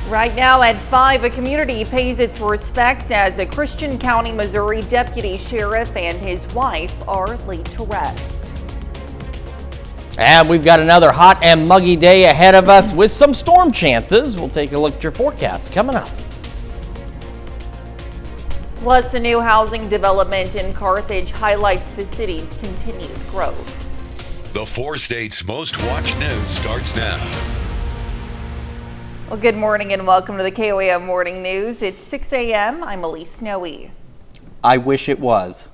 Right now at 5, a community pays its respects as a Christian County, Missouri deputy sheriff and his wife are laid to rest. And we've got another hot and muggy day ahead of us with some storm chances. We'll take a look at your forecast coming up. Plus, a new housing development in Carthage highlights the city's continued growth. The 4 states' most watched news starts now. Well, good morning and welcome to the KOAM Morning News. It's 6 a.m. I'm Elise Snowy. I wish it was.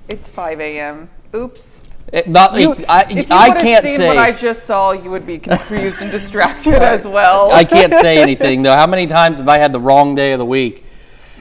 It's 5 a.m. Oops. I can't say what I just saw, you would be confused and distracted as well. I can't say anything though. How many times have I had the wrong day of the week?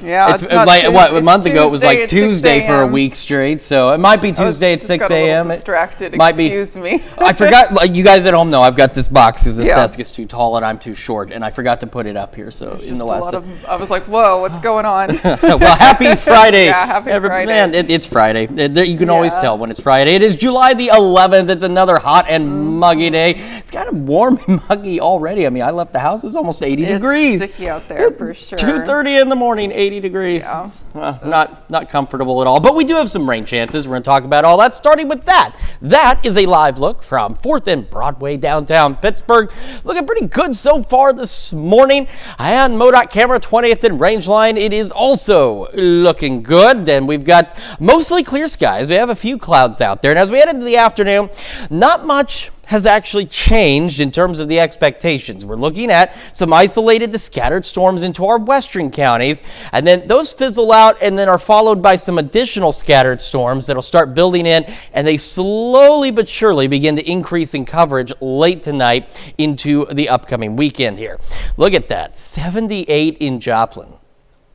Yeah, it's like a month ago it was like Tuesday for a week straight, so it might be Tuesday at 6 a.m. Distracted. Excuse me. I forgot. Like you guys at home know, I've got this box because this desk is too tall and I'm too short, and I forgot to put it up here. So in the last, I was like, "Whoa, what's going on?" Well, happy Friday! Yeah, happy Friday. Man, it's Friday. You can always tell when it's Friday. It is July the 11th. It's another hot and muggy day. It's kind of warm and muggy already. I mean, I left the house. It was almost 80 degrees. It's sticky out there for sure. 2:30 in the morning, 80 degrees. Yeah. Not comfortable at all, but we do have some rain chances. We're going to talk about all that, starting with that. That is a live look from 4th and Broadway, downtown Pittsburgh. Looking pretty good so far this morning. And MoDOT camera 20th and Rangeline, it is also looking good. And we've got mostly clear skies. We have a few clouds out there. And as we head into the afternoon, not much has actually changed in terms of the expectations. We're looking at some isolated to scattered storms into our western counties, and then those fizzle out and then are followed by some additional scattered storms that'll start building in, and they slowly but surely begin to increase in coverage late tonight into the upcoming weekend here. Look at that, 78 in Joplin.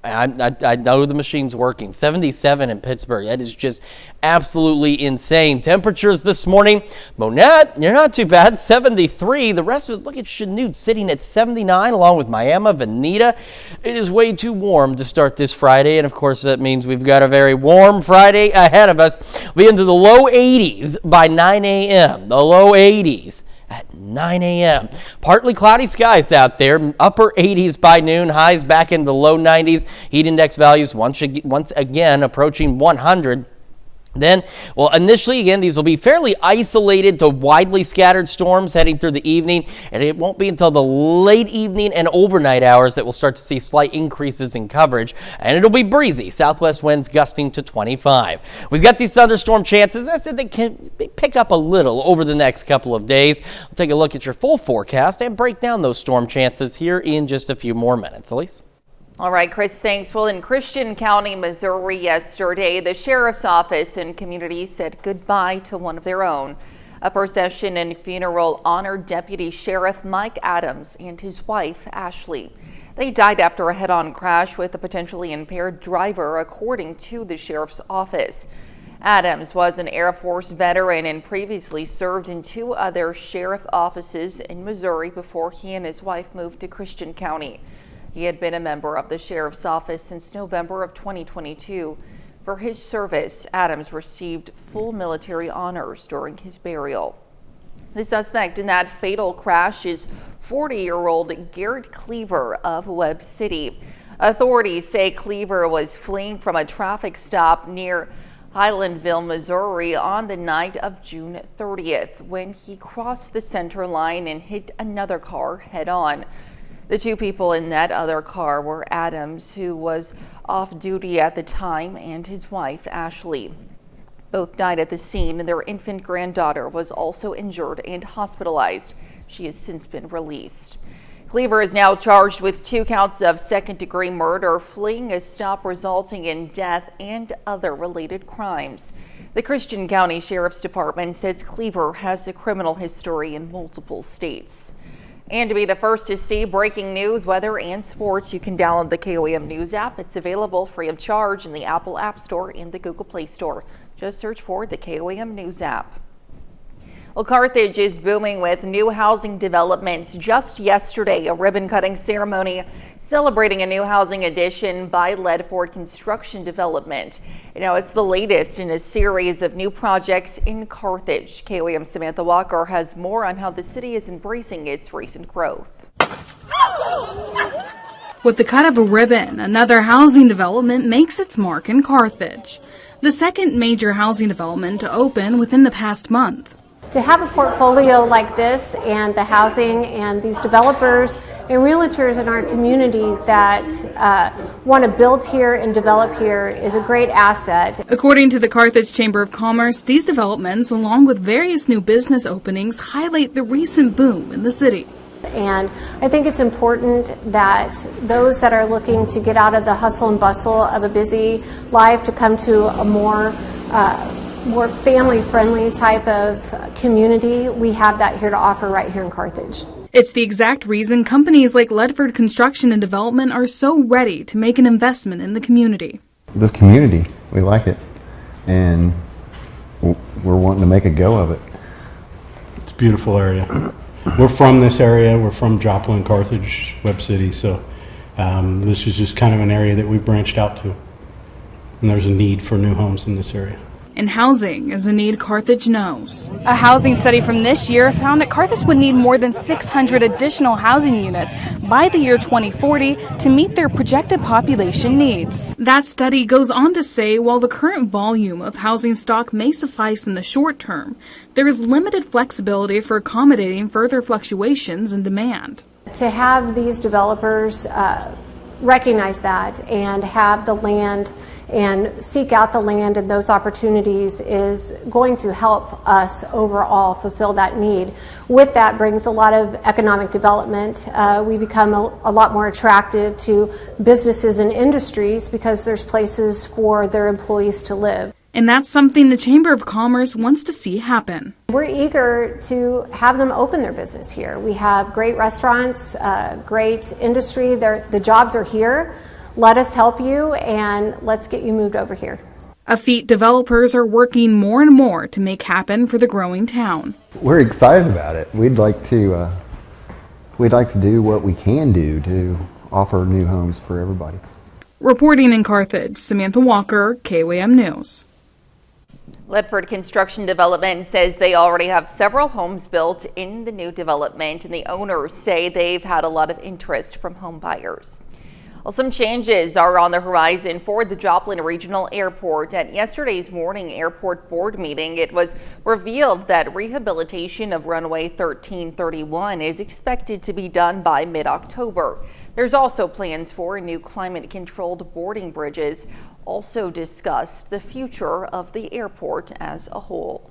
I know the machine's working. 77 in Pittsburgh. That is just absolutely insane. Temperatures this morning, Monette, you're not too bad, 73. The rest of us, look at Chanute sitting at 79 along with Miami, Veneta. It is way too warm to start this Friday, and of course that means we've got a very warm Friday ahead of us. We into the low 80s by 9 a.m. The low 80s. At 9 a.m. Partly cloudy skies out there, upper 80s by noon, highs back in the low 90s. Heat index values once again approaching 100. Then, well, initially, again, these will be fairly isolated to widely scattered storms heading through the evening, and it won't be until the late evening and overnight hours that we'll start to see slight increases in coverage, and it'll be breezy. Southwest winds gusting to 25. We've got these thunderstorm chances. I said they can pick up a little over the next couple of days. We'll take a look at your full forecast and break down those storm chances here in just a few more minutes. Elise? All right, Chris, thanks. Well, in Christian County, Missouri yesterday, the sheriff's office and community said goodbye to one of their own. A procession and funeral honored Deputy Sheriff Mike Adams and his wife, Ashley. They died after a head-on crash with a potentially impaired driver, according to the sheriff's office. Adams was an Air Force veteran and previously served in 2 other sheriff offices in Missouri before he and his wife moved to Christian County. He had been a member of the sheriff's office since November of 2022. For his service, Adams received full military honors during his burial. The suspect in that fatal crash is 40-year-old Garrett Cleaver of Webb City. Authorities say Cleaver was fleeing from a traffic stop near Highlandville, Missouri on the night of June 30th when he crossed the center line and hit another car head-on. The 2 people in that other car were Adams, who was off duty at the time, and his wife, Ashley. Both died at the scene, and their infant granddaughter was also injured and hospitalized. She has since been released. Cleaver is now charged with 2 counts of second-degree murder, fleeing a stop resulting in death, and other related crimes. The Christian County Sheriff's Department says Cleaver has a criminal history in multiple states. And to be the first to see breaking news, weather, and sports, you can download the KOAM News app. It's available free of charge in the Apple App Store and the Google Play Store. Just search for the KOAM News app. Well, Carthage is booming with new housing developments. Just yesterday, a ribbon-cutting ceremony celebrating a new housing addition by Ledford Construction Development. You know, it's the latest in a series of new projects in Carthage. KOAM's Samantha Walker has more on how the city is embracing its recent growth. With the cut of a ribbon, another housing development makes its mark in Carthage, the second major housing development to open within the past month. To have a portfolio like this and the housing and these developers and realtors in our community that want to build here and develop here is a great asset. According to the Carthage Chamber of Commerce, these developments, along with various new business openings, highlight the recent boom in the city. And I think it's important that those that are looking to get out of the hustle and bustle of a busy life to come to a more family-friendly type of community, we have that here to offer right here in Carthage. It's the exact reason companies like Ledford Construction and Development are so ready to make an investment in the community. The community, we like it, and we're wanting to make a go of it. It's a beautiful area. We're from this area. We're from Joplin, Carthage, Webb City, so this is just kind of an area that we've branched out to, and there's a need for new homes in this area. And housing is a need Carthage knows. A housing study from this year found that Carthage would need more than 600 additional housing units by the year 2040 to meet their projected population needs. That study goes on to say while the current volume of housing stock may suffice in the short term, there is limited flexibility for accommodating further fluctuations in demand. To have these developers recognize that and have the land and seek out the land and those opportunities is going to help us overall fulfill that need. With that brings a lot of economic development. We become a lot more attractive to businesses and industries because there's places for their employees to live. And that's something the Chamber of Commerce wants to see happen. We're eager to have them open their business here. We have great restaurants, great industry. The jobs are here. Let us help you, and let's get you moved over here. A feat developers are working more and more to make happen for the growing town. We're excited about it. We'd like to do what we can do to offer new homes for everybody. Reporting in Carthage, Samantha Walker, KWM News. Ledford Construction Development says they already have several homes built in the new development, and the owners say they've had a lot of interest from home buyers. Well, some changes are on the horizon for the Joplin Regional Airport. At yesterday's morning airport board meeting, it was revealed that rehabilitation of runway 1331 is expected to be done by mid-October. There's also plans for new climate-controlled boarding bridges. Also discussed the future of the airport as a whole.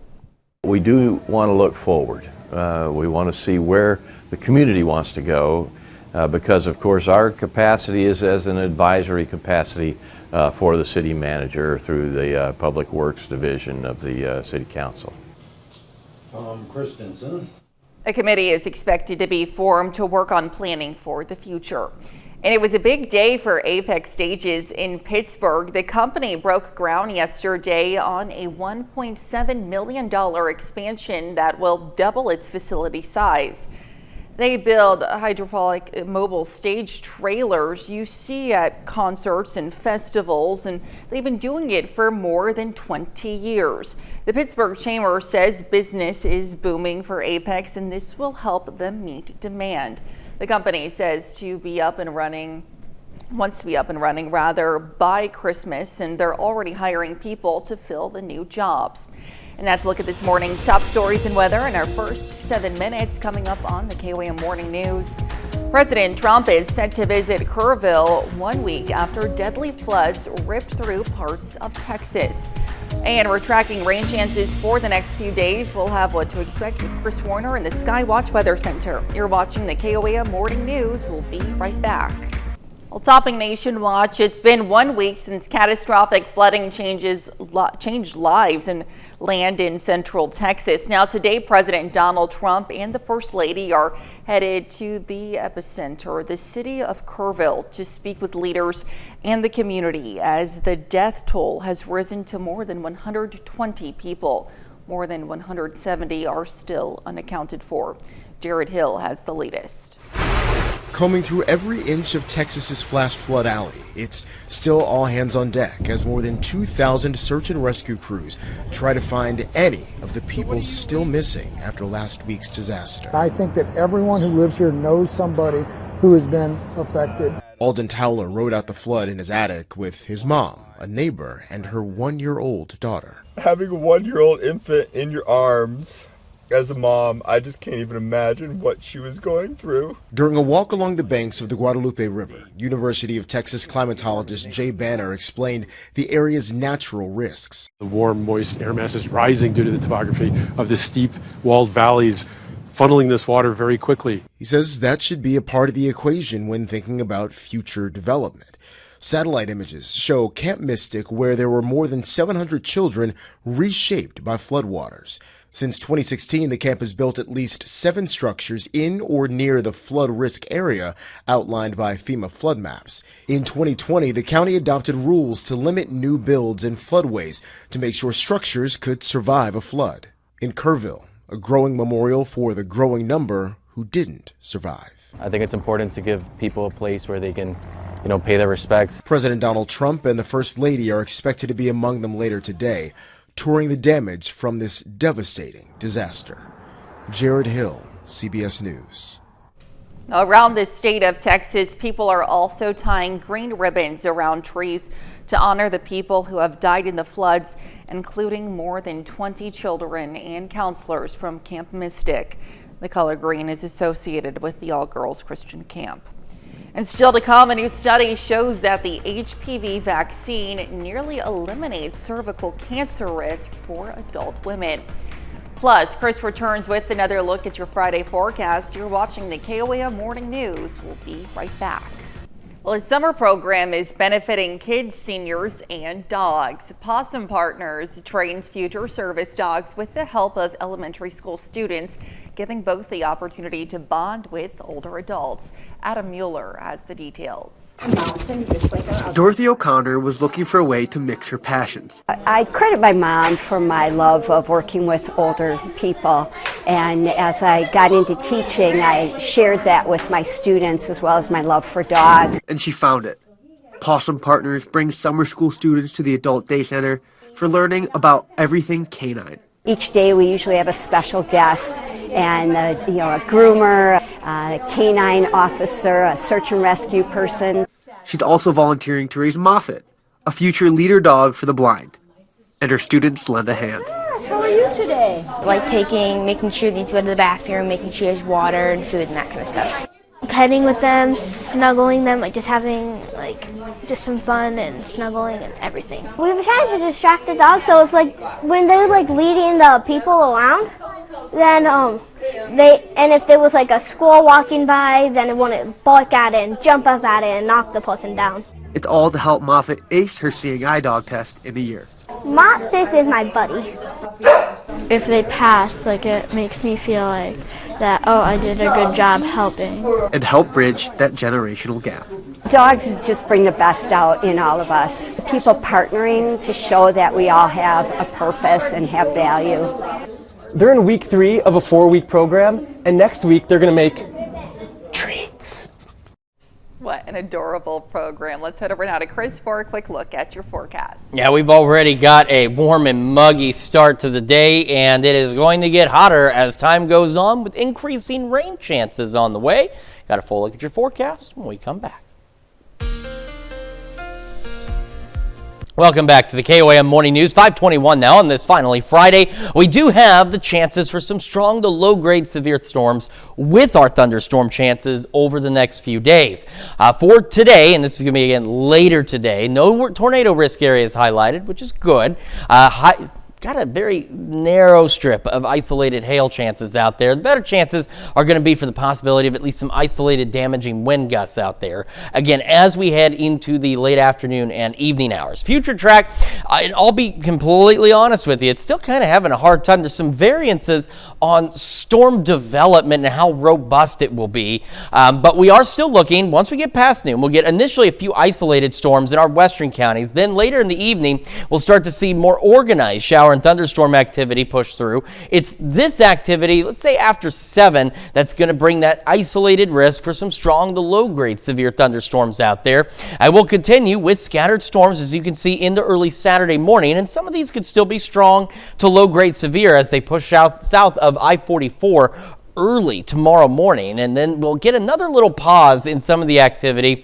We do want to look forward. We want to see where the community wants to go. Because of course our capacity is as an advisory capacity for the city manager through the Public Works Division of the City Council. Christensen. A committee is expected to be formed to work on planning for the future. And it was a big day for Apex Stages in Pittsburgh. The company broke ground yesterday on a $1.7 million expansion that will double its facility size. They build hydraulic mobile stage trailers you see at concerts and festivals, and they've been doing it for more than 20 years. The Pittsburgh Chamber says business is booming for Apex, and this will help them meet demand. The company says to be up and running, wants to be up and running rather by Christmas, and they're already hiring people to fill the new jobs. And that's a look at this morning's top stories and weather in our first 7 minutes coming up on the KOAM Morning News. President Trump is set to visit Kerrville 1 week after deadly floods ripped through parts of Texas. And we're tracking rain chances for the next few days. We'll have what to expect with Chris Warner in the Skywatch Weather Center. You're watching the KOAM Morning News. We'll be right back. Well, topping Nation Watch, it's been 1 week since catastrophic flooding changed lives and land in central Texas. Now today, President Donald Trump and the First Lady are headed to the epicenter, the city of Kerrville, to speak with leaders and the community as the death toll has risen to more than 120 people. More than 170 are still unaccounted for. Jared Hill has the latest. Combing through every inch of Texas's flash flood alley, it's still all hands on deck as more than 2,000 search and rescue crews try to find any of the people still missing after last week's disaster. I think that everyone who lives here knows somebody who has been affected. Alden Towler rode out the flood in his attic with his mom, a neighbor, and her 1-year-old daughter. Having a 1-year-old infant in your arms, as a mom, I just can't even imagine what she was going through. During a walk along the banks of the Guadalupe River, University of Texas climatologist Jay Banner explained the area's natural risks. The warm, moist air mass is rising due to the topography of the steep walled valleys, funneling this water very quickly. He says that should be a part of the equation when thinking about future development. Satellite images show Camp Mystic, where there were more than 700 children reshaped by floodwaters. Since 2016, the camp has built at least 7 structures in or near the flood risk area outlined by FEMA flood maps. In 2020, the county adopted rules to limit new builds in floodways to make sure structures could survive a flood. In Kerrville, a growing memorial for the growing number who didn't survive. I think it's important to give people a place where they can, pay their respects. President Donald Trump and the First Lady are expected to be among them later today, touring the damage from this devastating disaster. Jared Hill, CBS News. Around the state of Texas, people are also tying green ribbons around trees to honor the people who have died in the floods, including more than 20 children and counselors from Camp Mystic. The color green is associated with the all-girls Christian camp. And still to come, a new study shows that the HPV vaccine nearly eliminates cervical cancer risk for adult women. Plus, Chris returns with another look at your Friday forecast. You're watching the KOAM Morning News. We'll be right back. Well, a summer program is benefiting kids, seniors, and dogs. Possum Partners trains future service dogs with the help of elementary school students, giving both the opportunity to bond with older adults. Adam Mueller has the details. Dorothy O'Connor was looking for a way to mix her passions. I credit my mom for my love of working with older people, and as I got into teaching, I shared that with my students as well as my love for dogs. And she found it. Possum Partners brings summer school students to the Adult Day Center for learning about everything canine. Each day we usually have a special guest and a groomer, a canine officer, a search and rescue person. She's also volunteering to raise Moffat, a future leader dog for the blind, and her students lend a hand. How are you today? Like making sure they need to go to the bathroom, making sure there's water and food and that kind of stuff. Petting with them, snuggling them, just having just some fun and snuggling and everything. We were trying to distract the dogs, so it's when they're leading the people around, then if there was a squirrel walking by, then it wouldn't bark at it and jump up at it and knock the person down. It's all to help Moffat ace her seeing eye dog test in a year. Moffat is my buddy. If they pass, it makes me feel that, I did a good job helping. And help bridge that generational gap. Dogs just bring the best out in all of us. People partnering to show that we all have a purpose and have value. They're in week 3 of a 4-week program, and next week they're going to make treats. What an adorable program. Let's head over now to Chris for a quick look at your forecast. Yeah, we've already got a warm and muggy start to the day, and it is going to get hotter as time goes on with increasing rain chances on the way. Got a full look at your forecast when we come back. Welcome back to the KOAM Morning News. 5:21 now on this finally Friday. We do have the chances for some strong to low-grade severe storms with our thunderstorm chances over the next few days. For today, and this is going to be again later today, no tornado risk areas highlighted, which is good. Got a very narrow strip of isolated hail chances out there. The better chances are going to be for the possibility of at least some isolated damaging wind gusts out there. Again, as we head into the late afternoon and evening hours. Future track, I'll be completely honest with you, it's still kind of having a hard time. There's some variances on storm development and how robust it will be. But we are still looking, once we get past noon, we'll get initially a few isolated storms in our western counties. Then later in the evening, we'll start to see more organized shower and thunderstorm activity push through. It's this activity, let's say after 7, that's going to bring that isolated risk for some strong to low-grade severe thunderstorms out there. I will continue with scattered storms, as you can see, in the early Saturday morning, and some of these could still be strong to low-grade severe as they push south of I-44 early tomorrow morning, and then we'll get another little pause in some of the activity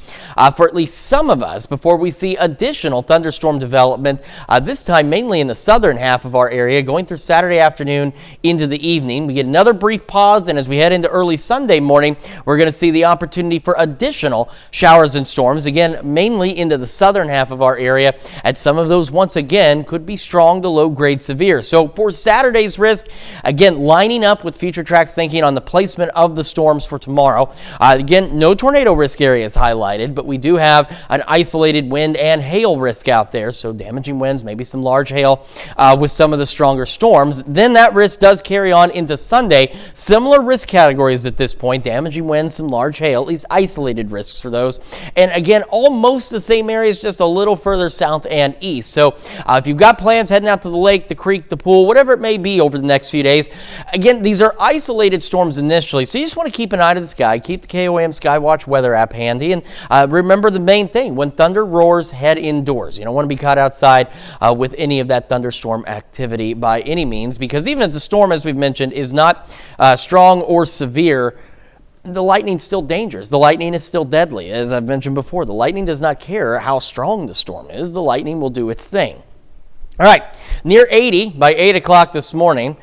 for at least some of us before we see additional thunderstorm development, this time mainly in the southern half of our area, going through Saturday afternoon into the evening. We get another brief pause, and as we head into early Sunday morning, we're going to see the opportunity for additional showers and storms, again, mainly into the southern half of our area, and some of those, once again, could be strong to low-grade severe. So for Saturday's risk, again, lining up with Future Track's thinking on the placement of the storms for tomorrow. Again, no tornado risk areas highlighted, but we do have an isolated wind and hail risk out there, so damaging winds, maybe some large hail with some of the stronger storms. Then that risk does carry on into Sunday. Similar risk categories at this point: damaging winds, some large hail, at least isolated risks for those. And again, almost the same areas, just a little further south and east. So if you've got plans heading out to the lake, the creek, the pool, whatever it may be over the next few days, again, these are isolated storms initially, so you just want to keep an eye to the sky, keep the KOAM Skywatch weather app handy, and remember the main thing: when thunder roars, head indoors. You don't want to be caught outside with any of that thunderstorm activity by any means, because even if the storm, as we've mentioned, is not strong or severe, the lightning's still dangerous. The lightning is still deadly. As I've mentioned before, the lightning does not care how strong the storm is. The lightning will do its thing. All right, near 80 by 8 o'clock this morning.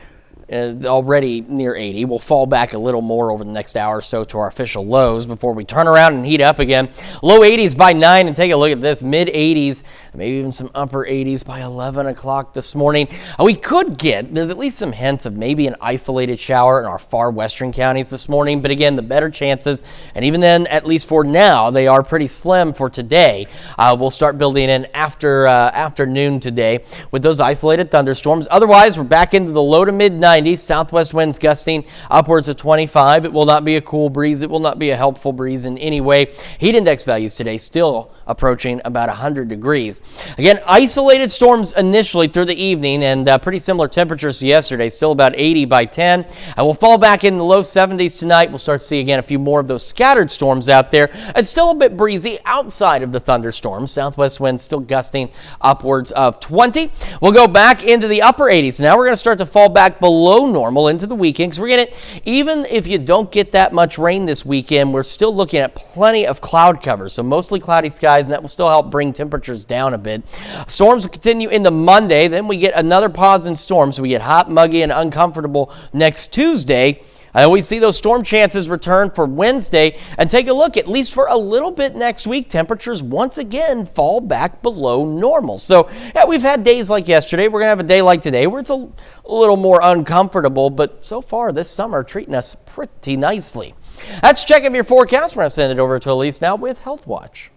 Already near 80. We'll fall back a little more over the next hour or so to our official lows before we turn around and heat up again. Low 80s by 9, and take a look at this, mid 80s, maybe even some upper 80s by 11 o'clock this morning. We could get, there's at least some hints of maybe an isolated shower in our far western counties this morning, but again, the better chances, and even then, at least for now, they are pretty slim for today. We'll start building in after afternoon today with those isolated thunderstorms. Otherwise, we're back into the low to mid 90s. Southwest winds gusting upwards of 25. It will not be a cool breeze. It will not be a helpful breeze in any way. Heat index values today still approaching about 100 degrees. Again, isolated storms initially through the evening, and pretty similar temperatures to yesterday, still about 80 by 10. And we'll fall back in the low 70s tonight. We'll start to see again a few more of those scattered storms out there. It's still a bit breezy outside of the thunderstorms. Southwest winds still gusting upwards of 20. We'll go back into the upper 80s. Now we're going to start to fall back below normal into the weekend, because we're going to, even if you don't get that much rain this weekend, we're still looking at plenty of cloud cover. So mostly cloudy skies, and that will still help bring temperatures down a bit. Storms will continue into Monday. Then we get another pause in storms. So we get hot, muggy, and uncomfortable next Tuesday. I always see those storm chances return for Wednesday, and take a look, at least for a little bit next week, temperatures once again fall back below normal. So yeah, we've had days like yesterday. We're going to have a day like today where it's a little more uncomfortable, but so far this summer treating us pretty nicely. That's a check of your forecast. We're going to send it over to Elise now with Health Watch.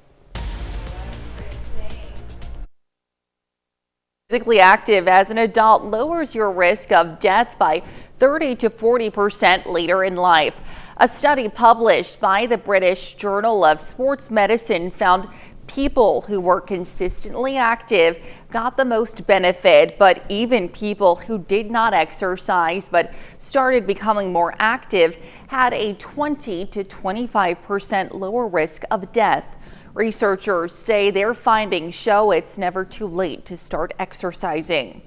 Physically active as an adult lowers your risk of death by 30 to 40% later in life. A study published by the British Journal of Sports Medicine found people who were consistently active got the most benefit, but even people who did not exercise but started becoming more active had a 20 to 25% lower risk of death. Researchers say their findings show it's never too late to start exercising.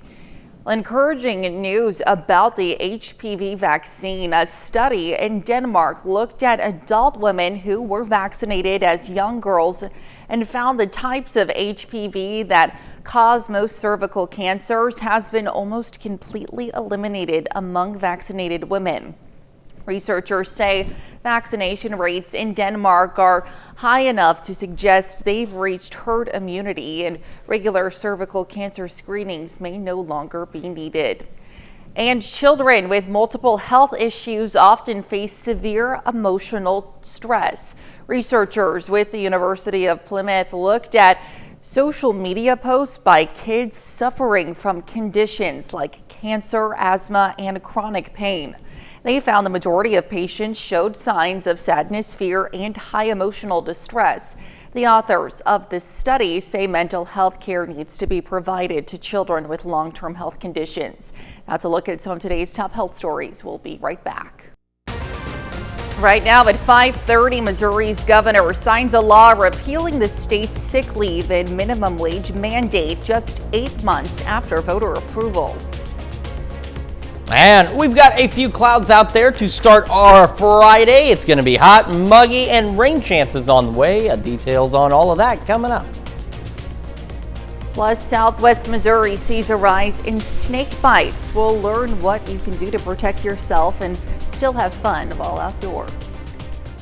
Encouraging news about the HPV vaccine. A study in Denmark looked at adult women who were vaccinated as young girls and found the types of HPV that cause most cervical cancers has been almost completely eliminated among vaccinated women. Researchers say vaccination rates in Denmark are high enough to suggest they've reached herd immunity, and regular cervical cancer screenings may no longer be needed. And children with multiple health issues often face severe emotional stress. Researchers with the University of Plymouth looked at social media posts by kids suffering from conditions like cancer, asthma, and chronic pain. They found the majority of patients showed signs of sadness, fear, and high emotional distress. The authors of this study say mental health care needs to be provided to children with long-term health conditions. Now to look at some of today's top health stories. We'll be right back. Right now at 5:30, Missouri's governor signs a law repealing the state's sick leave and minimum wage mandate just 8 months after voter approval. And we've got a few clouds out there to start our Friday. It's going to be hot, muggy, and rain chances on the way. Details on all of that coming up. Plus, southwest Missouri sees a rise in snake bites. We'll learn what you can do to protect yourself and still have fun while outdoors.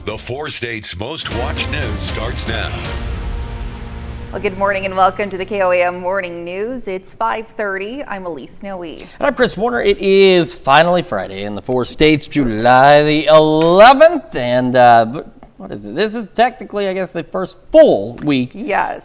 The 4 states' most watched news starts now. Well, good morning and welcome to the KOAM Morning News. It's 5:30. I'm Elise Noe. And I'm Chris Warner. It is finally Friday in the 4 states, July the 11th. And what is it? This is technically, I guess, the first full week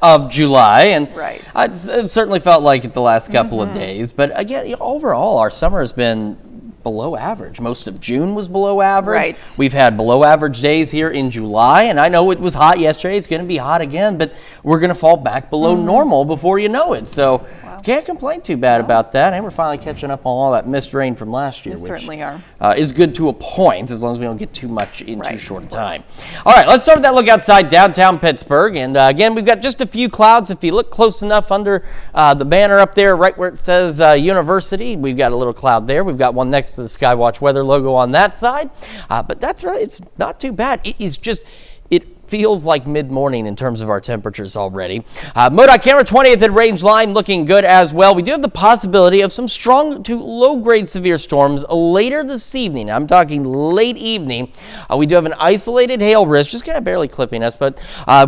of July. And it certainly felt like it the last couple of days. But again, overall, our summer has been below average. Most of June was below average. We've had below average days here in July, and I know it was hot yesterday. It's going to be hot again, but we're going to fall back below normal before you know it. So can't complain too bad about that. And we're finally catching up on all that missed rain from last year, We which certainly are. Is good to a point, as long as we don't get too much in too short a time. All right, let's start with that look outside downtown Pittsburgh. And again, we've got just a few clouds. If you look close enough under the banner up there, right where it says University, we've got a little cloud there. We've got one next to the Skywatch weather logo on that side. But that's really, it's not too bad. It is just, it feels like mid-morning in terms of our temperatures already. MoDOT camera 20th at range line looking good as well. We do have the possibility of some strong to low-grade severe storms later this evening. I'm talking late evening. We do have an isolated hail risk, just kind of barely clipping us, but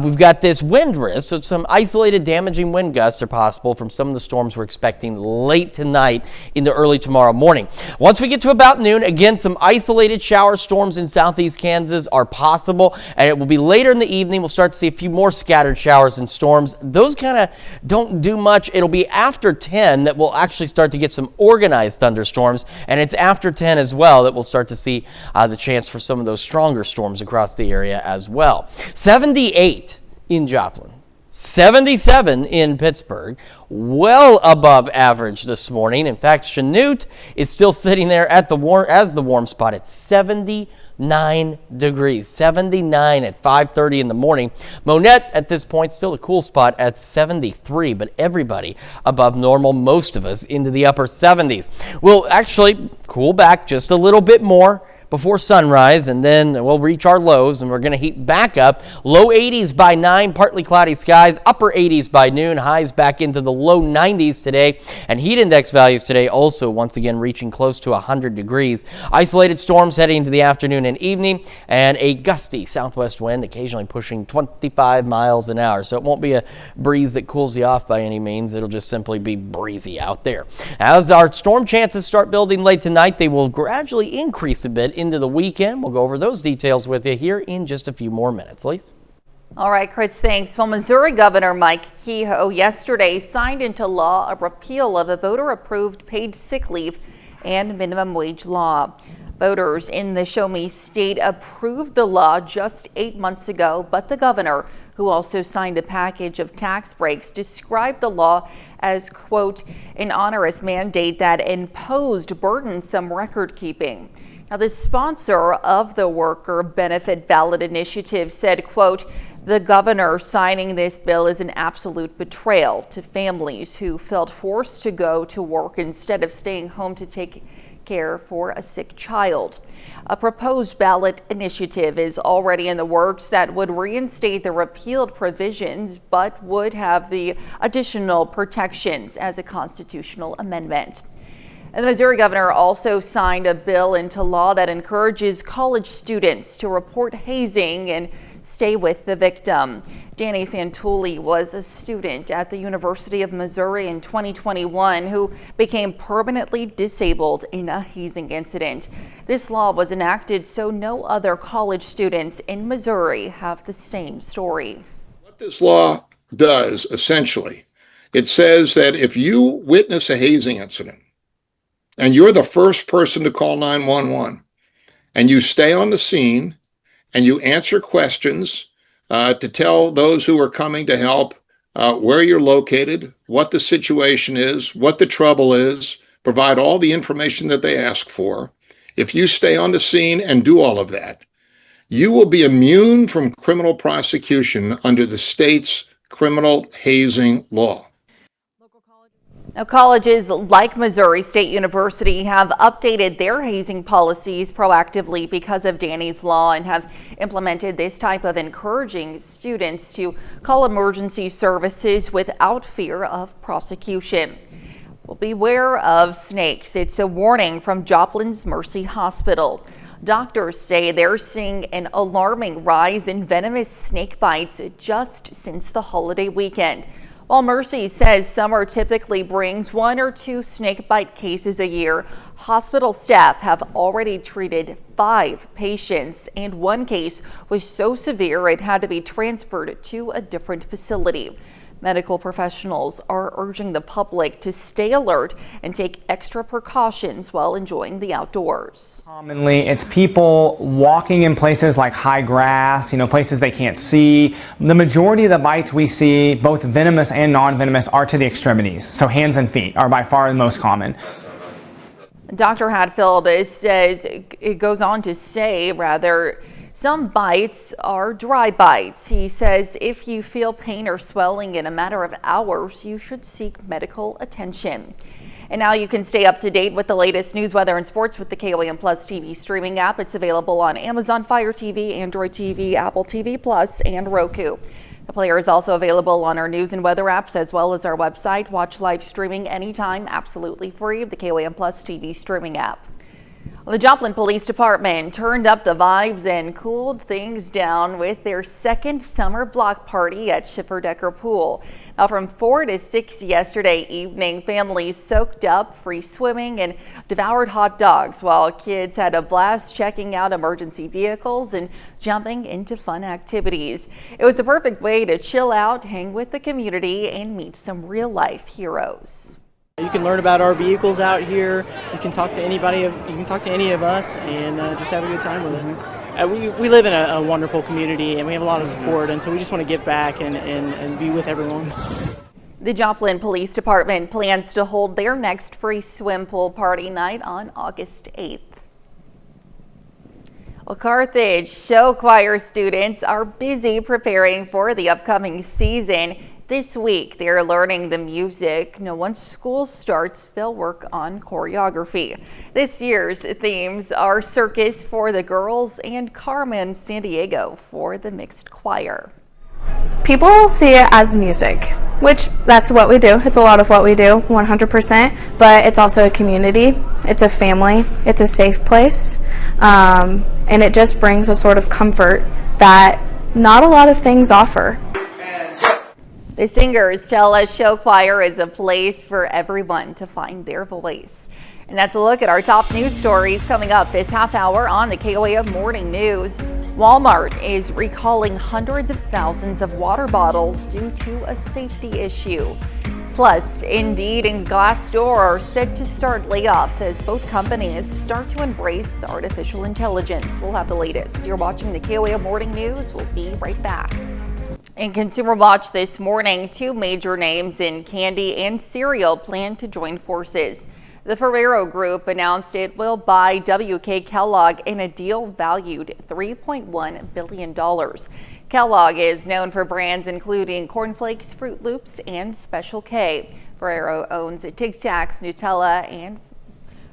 we've got this wind risk, so some isolated damaging wind gusts are possible from some of the storms we're expecting late tonight into early tomorrow morning. Once we get to about noon, again, some isolated shower storms in southeast Kansas are possible, and it will be later in the evening. We'll start to see a few more scattered showers and storms. Those kind of don't do much. It'll be after 10 that we'll actually start to get some organized thunderstorms, and it's after 10 as well that we'll start to see the chance for some of those stronger storms across the area as well. 78 in Joplin. 77 in Pittsburgh, well above average this morning. In fact, Chanute is still sitting there at the warm spot at 79 degrees, 79 at 5:30 in the morning. Monette at this point still a cool spot at 73, but everybody above normal, most of us into the upper 70s. We'll actually cool back just a little bit more before sunrise, and then we'll reach our lows, and we're going to heat back up. Low 80s by 9, partly cloudy skies, upper 80s by noon, highs back into the low 90s today, and heat index values today also once again reaching close to 100 degrees. Isolated storms heading into the afternoon and evening, and a gusty southwest wind occasionally pushing 25 miles an hour, so it won't be a breeze that cools you off by any means. It'll just simply be breezy out there. As our storm chances start building late tonight, they will gradually increase a bit into the weekend. We'll go over those details with you here in just a few more minutes. Lise? All right, Chris, thanks. Well, Missouri Governor Mike Kehoe yesterday signed into law a repeal of a voter-approved paid sick leave and minimum wage law. Voters in the Show Me state approved the law just 8 months ago, but the governor, who also signed a package of tax breaks, described the law as, quote, an onerous mandate that imposed burdensome record keeping. Now, the sponsor of the worker benefit ballot initiative said, quote, the governor signing this bill is an absolute betrayal to families who felt forced to go to work instead of staying home to take care for a sick child. A proposed ballot initiative is already in the works that would reinstate the repealed provisions, but would have the additional protections as a constitutional amendment. And the Missouri governor also signed a bill into law that encourages college students to report hazing and stay with the victim. Danny Santulli was a student at the University of Missouri in 2021 who became permanently disabled in a hazing incident. This law was enacted so no other college students in Missouri have the same story. What this law does, essentially, it says that if you witness a hazing incident, and you're the first person to call 911, and you stay on the scene, and you answer questions to tell those who are coming to help where you're located, what the situation is, what the trouble is, provide all the information that they ask for. If you stay on the scene and do all of that, you will be immune from criminal prosecution under the state's criminal hazing law. Now, colleges like Missouri State University have updated their hazing policies proactively because of Danny's Law and have implemented this type of encouraging students to call emergency services without fear of prosecution. Well, beware of snakes. It's a warning from Joplin's Mercy Hospital. Doctors say they're seeing an alarming rise in venomous snake bites just since the holiday weekend. While Mercy says summer typically brings 1 or 2 snake bite cases a year, hospital staff have already treated 5 patients, and 1 case was so severe it had to be transferred to a different facility. Medical professionals are urging the public to stay alert and take extra precautions while enjoying the outdoors. Commonly, it's people walking in places like high grass, places they can't see. The majority of the bites we see, both venomous and non-venomous, are to the extremities. So hands and feet are by far the most common. Dr. Hadfield says, it goes on to say, some bites are dry bites. He says if you feel pain or swelling in a matter of hours, you should seek medical attention. And now you can stay up to date with the latest news, weather, and sports with the KOAM Plus TV streaming app. It's available on Amazon Fire TV, Android TV, Apple TV Plus, and Roku. The player is also available on our news and weather apps as well as our website. Watch live streaming anytime, absolutely free, the KOAM Plus TV streaming app. Well, the Joplin Police Department turned up the vibes and cooled things down with their second summer block party at Schiffer-Decker Pool. Now, from 4 to 6 yesterday evening, families soaked up, free swimming, and devoured hot dogs, while kids had a blast checking out emergency vehicles and jumping into fun activities. It was the perfect way to chill out, hang with the community, and meet some real-life heroes. You can learn about our vehicles out here. You can talk to anybody. You can talk to any of us and just have a good time with it. We live in a wonderful community and we have a lot of support, and so we just want to give back and be with everyone. The Joplin Police Department plans to hold their next free swim pool party night on August 8th. Well, Carthage show choir students are busy preparing for the upcoming season. This week, they're learning the music. Now, once school starts, they'll work on choreography. This year's themes are circus for the girls and Carmen Sandiego for the mixed choir. People see it as music, which that's what we do. It's a lot of what we do, 100%, but it's also a community. It's a family. It's a safe place. And it just brings a sort of comfort that not a lot of things offer. The singers tell us show choir is a place for everyone to find their voice. And that's a look at our top news stories coming up this half hour on the KOAM Morning News. Walmart is recalling hundreds of thousands of water bottles due to a safety issue. Plus, Indeed and Glassdoor are set to start layoffs as both companies start to embrace artificial intelligence. We'll have the latest. You're watching the KOAM Morning News. We'll be right back. In Consumer Watch this morning, 2 major names in candy and cereal plan to join forces. The Ferrero Group announced it will buy WK Kellogg in a deal valued $3.1 billion. Kellogg is known for brands including Corn Flakes, Fruit Loops, and Special K. Ferrero owns Tic Tacs, Nutella, and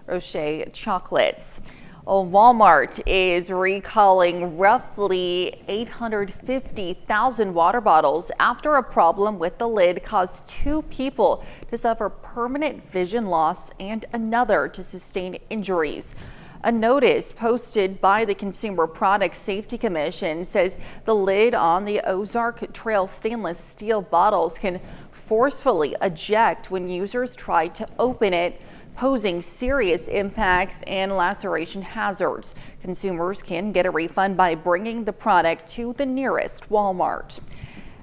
Rocher chocolates. Walmart is recalling roughly 850,000 water bottles after a problem with the lid caused 2 people to suffer permanent vision loss and another to sustain injuries. A notice posted by the Consumer Product Safety Commission says the lid on the Ozark Trail stainless steel bottles can forcefully eject when users try to open it, posing serious impacts and laceration hazards. Consumers can get a refund by bringing the product to the nearest Walmart.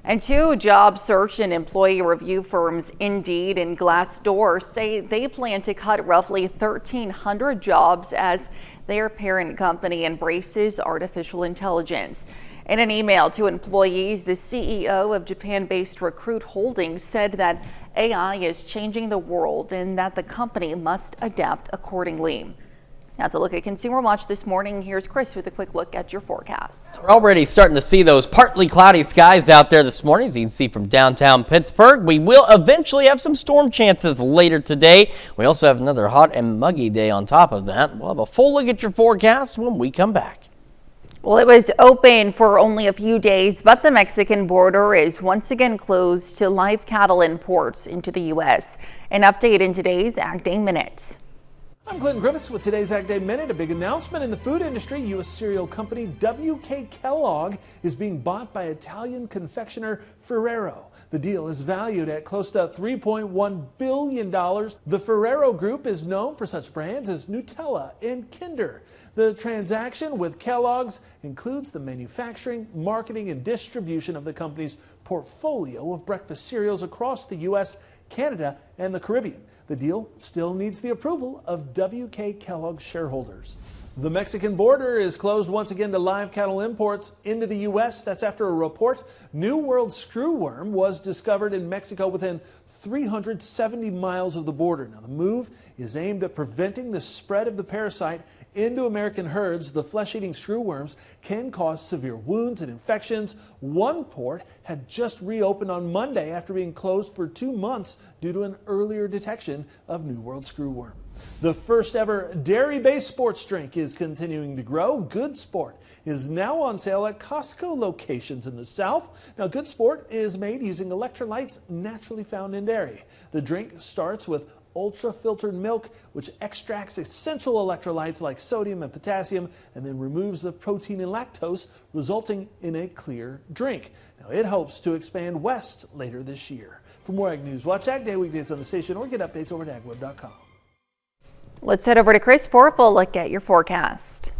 And 2 job search and employee review firms, Indeed and Glassdoor, say they plan to cut roughly 1,300 jobs as their parent company embraces artificial intelligence. In an email to employees, the CEO of Japan-based Recruit Holdings said that AI is changing the world and that the company must adapt accordingly. Now to look at Consumer Watch this morning, here's Chris with a quick look at your forecast. We're already starting to see those partly cloudy skies out there this morning. As you can see from downtown Pittsburgh, we will eventually have some storm chances later today. We also have another hot and muggy day on top of that. We'll have a full look at your forecast when we come back. Well, it was open for only a few days, but the Mexican border is once again closed to live cattle imports into the U.S. An update in today's Ag Day Minute. I'm Clinton Griffiths with today's Ag Day Minute. A big announcement in the food industry. U.S. cereal company WK Kellogg is being bought by Italian confectioner Ferrero. The deal is valued at close to $3.1 billion. The Ferrero Group is known for such brands as Nutella and Kinder. The transaction with Kellogg's includes the manufacturing, marketing, and distribution of the company's portfolio of breakfast cereals across the U.S., Canada, and the Caribbean. The deal still needs the approval of WK Kellogg shareholders. The Mexican border is closed once again to live cattle imports into the U.S. That's after a report New World screwworm was discovered in Mexico within 370 miles of the border. Now, the move is aimed at preventing the spread of the parasite into American herds. The flesh-eating screwworms can cause severe wounds and infections. One port had just reopened on Monday after being closed for 2 months due to an earlier detection of New World screwworm. The first ever dairy-based sports drink is continuing to grow. Good Sport is now on sale at Costco locations in the South. Now, Good Sport is made using electrolytes naturally found in dairy. The drink starts with ultra-filtered milk, which extracts essential electrolytes like sodium and potassium and then removes the protein and lactose, resulting in a clear drink. Now, it hopes to expand west later this year. For more Ag News, watch Ag Day weekdays on the station or get updates over at agweb.com. Let's head over to Chris for a full look at your forecast.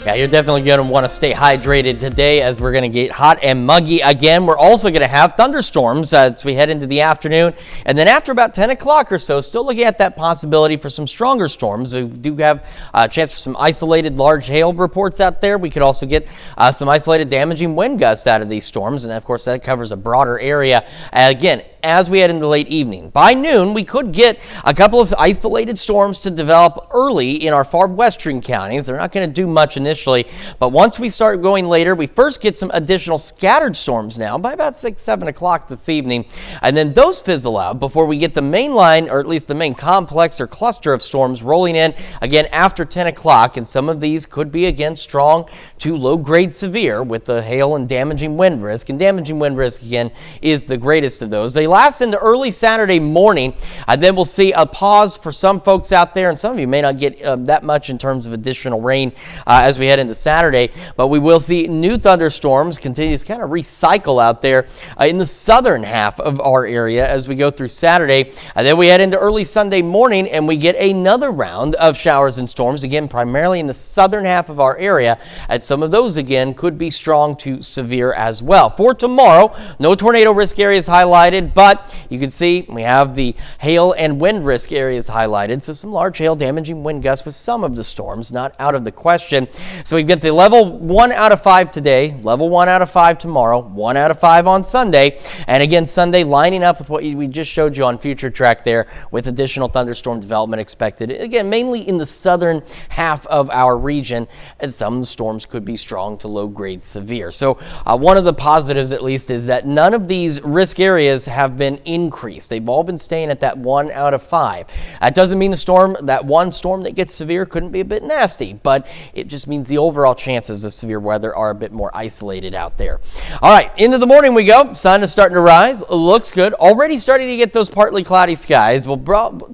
Yeah, you're definitely going to want to stay hydrated today as we're going to get hot and muggy again. We're also going to have thunderstorms as we head into the afternoon. And then after about 10 o'clock or so, still looking at that possibility for some stronger storms. We do have a chance for some isolated large hail reports out there. We could also get some isolated damaging wind gusts out of these storms. And of course, that covers a broader area. Again, as we head into late evening. By noon, we could get a couple of isolated storms to develop early in our far western counties. They're not going to do much initially, but once we start going later, we first get some additional scattered storms now by about 6, 7 o'clock this evening, and then those fizzle out before we get the main line, or at least the main complex or cluster of storms rolling in again after 10 o'clock, and some of these could be again strong to low-grade severe with the hail and damaging wind risk, and damaging wind risk again is the greatest of those. They last into early Saturday morning, and then we'll see a pause for some folks out there, and some of you may not get that much in terms of additional rain as we head into Saturday, but we will see new thunderstorms continue to kind of recycle out there in the southern half of our area as we go through Saturday, and then we head into early Sunday morning and we get another round of showers and storms, again primarily in the southern half of our area, and some of those again could be strong to severe as well. For tomorrow, no tornado risk areas highlighted, but you can see we have the hail and wind risk areas highlighted, so some large hail damaging wind gusts with some of the storms not out of the question. So we get the level 1 out of 5 today, level 1 out of 5 tomorrow, 1 out of 5 on Sunday, and again Sunday lining up with what we just showed you on Future Track there with additional thunderstorm development expected, again mainly in the southern half of our region, and some of the storms could be strong to low grade severe. So one of the positives at least is that none of these risk areas have been increased. They've all been staying at that 1 out of 5. That doesn't mean that one storm that gets severe couldn't be a bit nasty, but it just means the overall chances of severe weather are a bit more isolated out there. All right, into the morning we go. Sun is starting to rise. Looks good. Already starting to get those partly cloudy skies.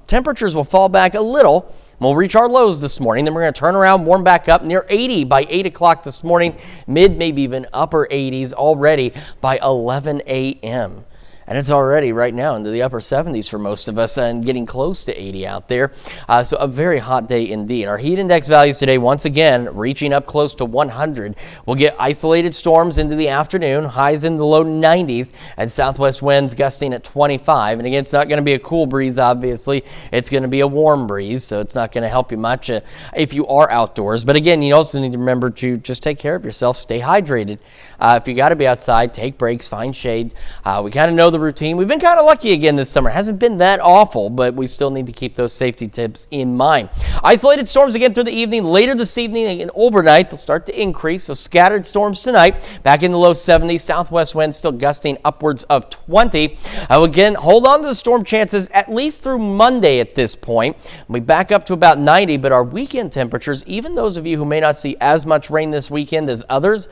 Temperatures will fall back a little. We'll reach our lows this morning. Then we're going to turn around, warm back up near 80 by 8 o'clock this morning. Mid, maybe even upper 80s already by 11 a.m. And it's already right now into the upper 70s for most of us and getting close to 80 out there. So a very hot day indeed. Our heat index values today, once again, reaching up close to 100. We'll get isolated storms into the afternoon, highs in the low 90s, and southwest winds gusting at 25. And again, it's not going to be a cool breeze, obviously. It's going to be a warm breeze, so it's not going to help you much if you are outdoors. But again, you also need to remember to just take care of yourself, stay hydrated. If you got to be outside, take breaks, find shade. We kind of know the routine. We've been kind of lucky again this summer. It hasn't been that awful, but we still need to keep those safety tips in mind. Isolated storms again through the evening. Later this evening and overnight, they'll start to increase. So scattered storms tonight, back in the low 70s. Southwest winds still gusting upwards of 20. Again, hold on to the storm chances at least through Monday at this point. We back up to about 90, but our weekend temperatures, even those of you who may not see as much rain this weekend as others,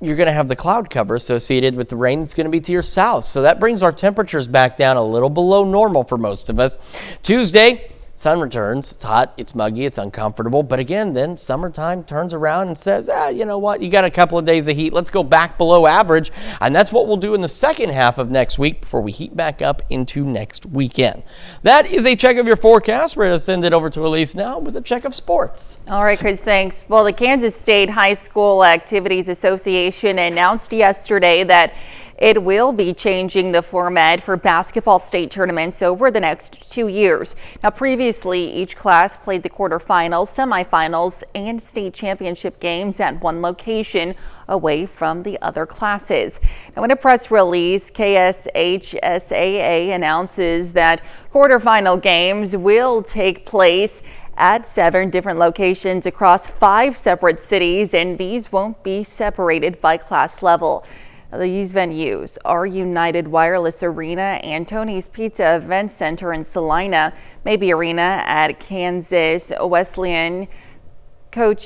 you're going to have the cloud cover associated with the rain that's going to be to your south. So that brings our temperatures back down a little below normal for most of us. Tuesday, sun returns. It's hot, it's muggy, it's uncomfortable. But again, then summertime turns around and says, you know what? You got a couple of days of heat. Let's go back below average. And that's what we'll do in the second half of next week before we heat back up into next weekend. That is a check of your forecast. We're going to send it over to Elise now with a check of sports. All right, Chris, thanks. Well, the Kansas State High School Activities Association announced yesterday that it will be changing the format for basketball state tournaments over the next 2 years. Now, previously, each class played the quarterfinals, semifinals, and state championship games at one location away from the other classes. Now, in a press release, KSHSAA announces that quarterfinal games will take place at 7 different locations across 5 separate cities, and these won't be separated by class level. These venues are United Wireless Arena and Tony's Pizza Event Center in Salina, Maybe Arena at Kansas Wesleyan, Cook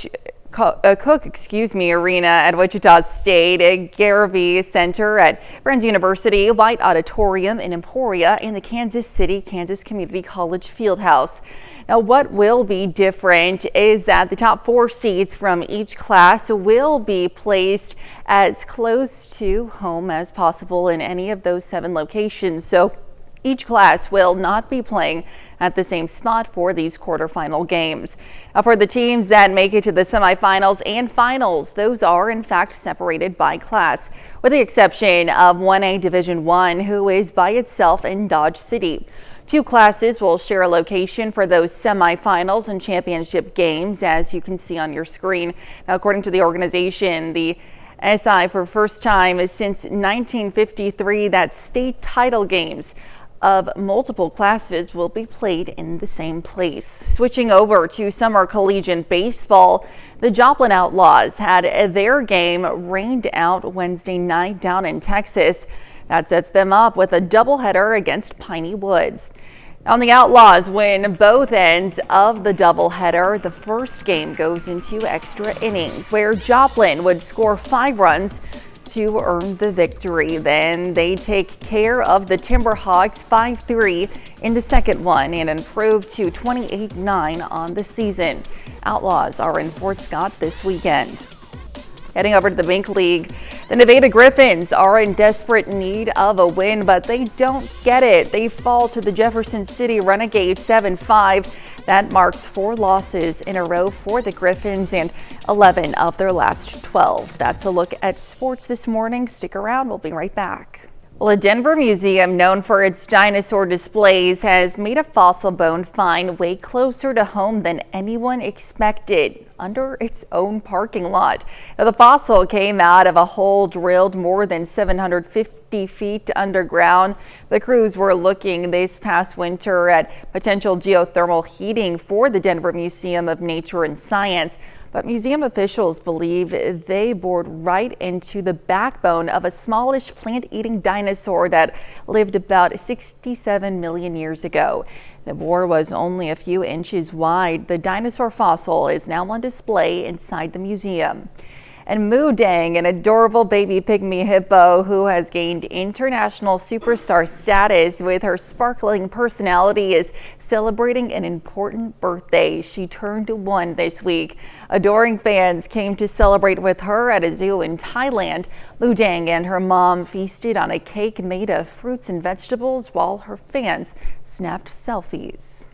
Arena at Wichita State, Garvey Center at Burns University, White Auditorium in Emporia, and the Kansas City Kansas Community College Fieldhouse. Now, what will be different is that the top 4 seats from each class will be placed as close to home as possible in any of those 7 locations. So each class will not be playing at the same spot for these quarterfinal games. Now, for the teams that make it to the semifinals and finals, those are in fact separated by class, with the exception of 1A Division I, who is by itself in Dodge City. 2 classes will share a location for those semifinals and championship games, as you can see on your screen. Now, according to the organization, the SI, for first time since 1953, that state title games of multiple classes will be played in the same place. Switching over to summer collegiate baseball, the Joplin Outlaws had their game rained out Wednesday night down in Texas. That sets them up with a doubleheader against Piney Woods. On the Outlaws win both ends of the doubleheader. The first game goes into extra innings, where Joplin would score 5 runs to earn the victory. Then they take care of the Timberhawks 5-3 in the second one and improve to 28-9 on the season. Outlaws are in Fort Scott this weekend. Heading over to the Bink League, the Nevada Griffins are in desperate need of a win, but they don't get it. They fall to the Jefferson City Renegades 7-5. That marks 4 losses in a row for the Griffins and 11 of their last 12. That's a look at sports this morning. Stick around. We'll be right back. Well, a Denver museum known for its dinosaur displays has made a fossil bone find way closer to home than anyone expected, under its own parking lot. Now, the fossil came out of a hole drilled more than 750 feet underground. The crews were looking this past winter at potential geothermal heating for the Denver Museum of Nature and Science. But museum officials believe they bored right into the backbone of a smallish plant-eating dinosaur that lived about 67 million years ago. The bore was only a few inches wide. The dinosaur fossil is now on display inside the museum. And Moo Dang, an adorable baby pygmy hippo who has gained international superstar status with her sparkling personality, is celebrating an important birthday. She turned 1 this week. Adoring fans came to celebrate with her at a zoo in Thailand. Moo Dang and her mom feasted on a cake made of fruits and vegetables while her fans snapped selfies.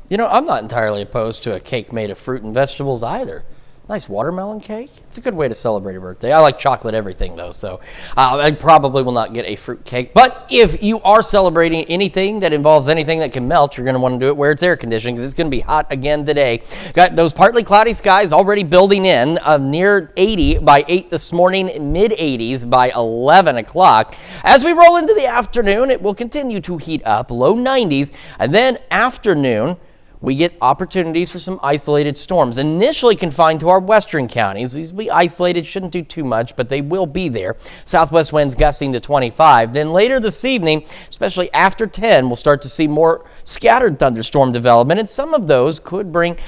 You know, I'm not entirely opposed to a cake made of fruit and vegetables either. Nice watermelon cake. It's a good way to celebrate a birthday. I like chocolate everything, though, so I probably will not get a fruit cake. But if you are celebrating anything that involves anything that can melt, you're going to want to do it where it's air conditioned because it's going to be hot again today. Got those partly cloudy skies already building in, near 80 by 8 this morning, mid-80s by 11 o'clock. As we roll into the afternoon, it will continue to heat up, low 90s, and then afternoon, we get opportunities for some isolated storms, initially confined to our western counties. These will be isolated, shouldn't do too much, but they will be there. Southwest winds gusting to 25. Then later this evening, especially after 10, we'll start to see more scattered thunderstorm development, and some of those could bring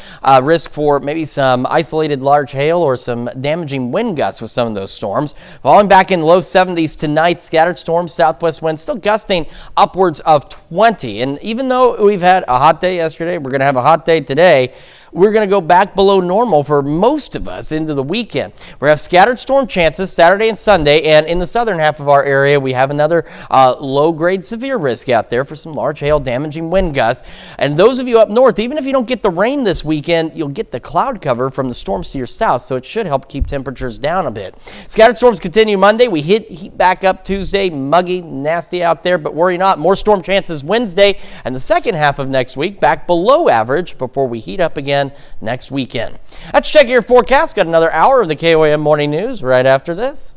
risk for maybe some isolated large hail or some damaging wind gusts with some of those storms. Falling back in low 70s tonight, scattered storms, southwest winds still gusting upwards of 20. And even though we've had a hot day yesterday, we're going to have a hot day today. We're going to go back below normal for most of us into the weekend. We have scattered storm chances Saturday and Sunday, and in the southern half of our area, we have another low-grade severe risk out there for some large hail damaging wind gusts. And those of you up north, even if you don't get the rain this weekend, you'll get the cloud cover from the storms to your south, so it should help keep temperatures down a bit. Scattered storms continue Monday. We heat back up Tuesday, muggy, nasty out there, but worry not. More storm chances Wednesday, and the second half of next week back below average before we heat up again next weekend. Let's check your forecast. Got another hour of the KOAM Morning News right after this.